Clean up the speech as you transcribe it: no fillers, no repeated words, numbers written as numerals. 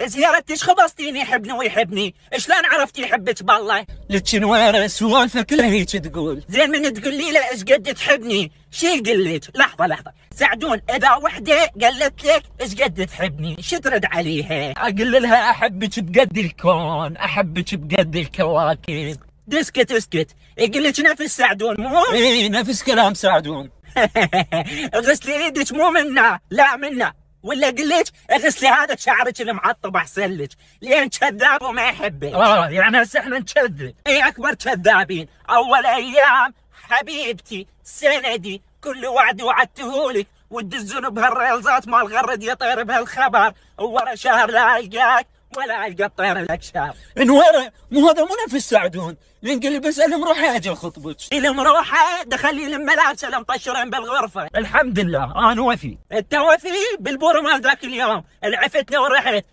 زيارتش خبصتيني حبني ويحبني، شلون عرفتي يحبك بالله؟ لك نويره سوالفك كلها هيك تقول. زين من تقول لي لا ايش قد تحبني، شي يقول لك؟ لحظه سعدون، اذا وحده قالت لك ايش قد تحبني شو ترد عليها؟ اقول لها احبك بقد الكون، احبك بقد الكواكب. اسكت يقول لك نفس سعدون مو؟ اي نفس كلام سعدون. غسلي ايدك مو منا، لا منا، ولا اقول لك اغسلي هذا شعرك المعطب احسن لك، لين كذاب وما يحبك. يعني هسه احنا نكذب؟ اي اكبر كذابين. اول ايام حبيبتي سندي، كل وعد وعدتهولك وتدزون بهالريلزات مال غرد يطير بهالخبر، وورا شهر لا القاك ولا القى الطير لك شهر. انوره مو هذا مو نفس سعدون، ينقل بس المروحه اجي اخطبك. المروحه دخلي الملابس المطشرين بالغرفه. الحمد لله انا وفي. انت وفي بالبور مال ذاك اليوم، العفتنا ورحت.